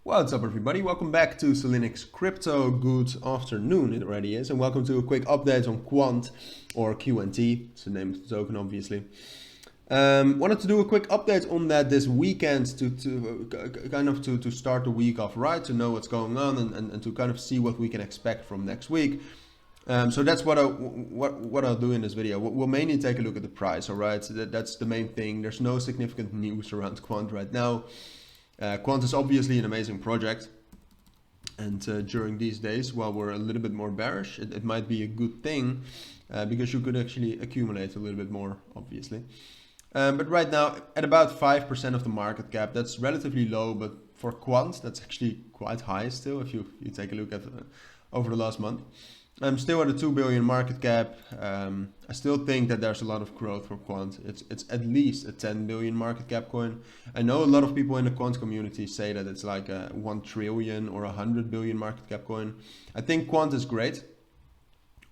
What's up everybody, welcome back to Cilinix Crypto. Good afternoon, it already is, and welcome to a quick update on Quant, or Qnt, it's the name of the token obviously. Wanted to do a quick update on that this weekend to start the week off right, to know what's going on and to kind of see what we can expect from next week. So that's what I'll do in this video. We'll mainly take a look at the price, alright? So that's the main thing. There's no significant news around Quant right now. Quant is obviously an amazing project, and during these days, while we're a little bit more bearish, it might be a good thing because you could actually accumulate a little bit more, obviously. But right now, at about 5% of the market cap, that's relatively low, but for Quant, that's actually quite high still, if you take a look at over the last month. I'm still at a 2 billion market cap. I still think that there's a lot of growth for Quant. It's at least a 10 billion market cap coin. I know a lot of people in the Quant community say that it's like a 1 trillion or 100 billion market cap coin. I think Quant is great.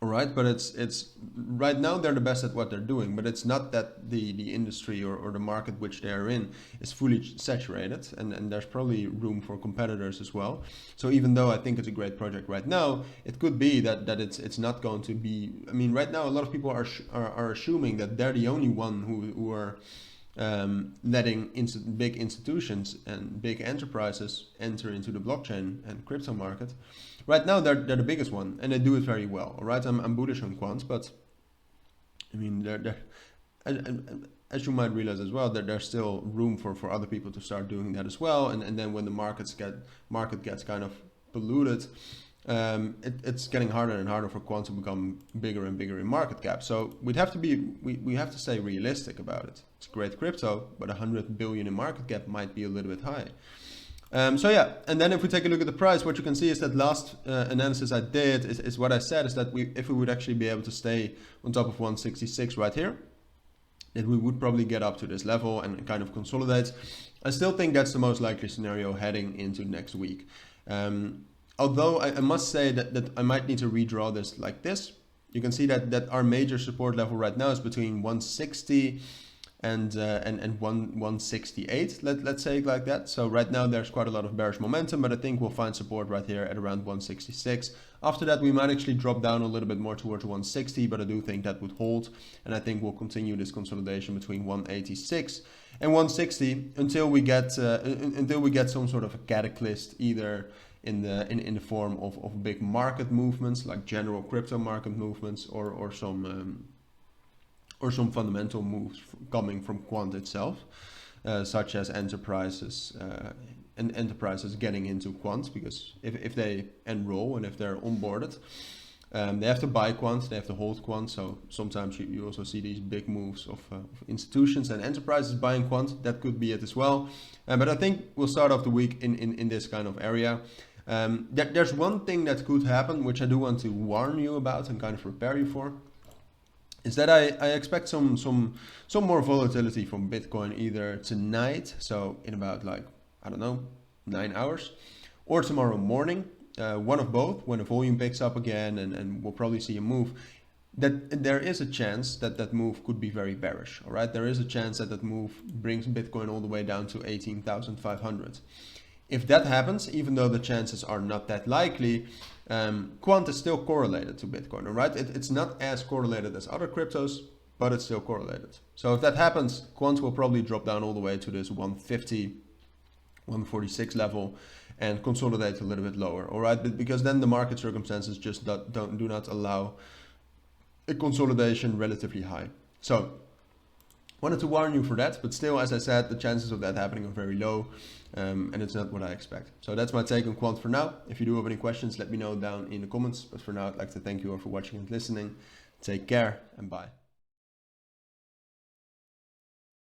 Alright, but it's right now they're the best at what they're doing, but it's not that the industry or the market which they are in is fully saturated, and there's probably room for competitors as well. So even though I think it's a great project right now, it could be that it's not going to be. I mean, right now a lot of people are assuming that they're the only one who are letting big institutions and big enterprises enter into the blockchain and crypto market. Right now they're the biggest one, and they do it very well. All right, I'm bullish on Quant, but I mean, as you might realize as well, that there's still room for other people to start doing that as well. And then when the market gets kind of polluted, it's getting harder and harder for Quant to become bigger and bigger in market cap. So we have to stay realistic about it. It's great crypto, but 100 billion in market cap might be a little bit high. So yeah, and then if we take a look at the price, what you can see is that last analysis I did is what I said is that if we would actually be able to stay on top of 166 right here, that we would probably get up to this level and kind of consolidate. I still think that's the most likely scenario heading into next week. Although I must say that I might need to redraw this like this. You can see that our major support level right now is between 160 and 168, let's say it like that. So right now there's quite a lot of bearish momentum, but I think we'll find support right here at around 166. After that, we might actually drop down a little bit more towards 160, but I do think that would hold, and I think we'll continue this consolidation between 186 and 160 until we get some sort of a catalyst, either in the form of big market movements like general crypto market movements, or some fundamental moves coming from Quant itself, such as enterprises getting into Quant, because if they enroll and if they're onboarded, they have to buy Quant, they have to hold Quant. So sometimes you also see these big moves of institutions and enterprises buying Quant. That could be it as well. But I think we'll start off the week in this kind of area. There's one thing that could happen, which I do want to warn you about and kind of prepare you for, is that I expect some more volatility from Bitcoin either tonight, so in about, like, I don't know, 9 hours, or tomorrow morning, one of both, when the volume picks up again, and we'll probably see a move. That there is a chance that move could be very bearish. All right, there is a chance that move brings Bitcoin all the way down to 18,500. If that happens, even though the chances are not that likely, Quant is still correlated to Bitcoin, all right? It's not as correlated as other cryptos, but it's still correlated. So if that happens, Quant will probably drop down all the way to this 150, 146 level and consolidate a little bit lower, all right? But because then the market circumstances just do not allow a consolidation relatively high. So wanted to warn you for that, but still, as I said, the chances of that happening are very low, and it's not what I expect. So that's my take on Quant for now. If you do have any questions, let me know down in the comments. But for now, I'd like to thank you all for watching and listening. Take care, and bye.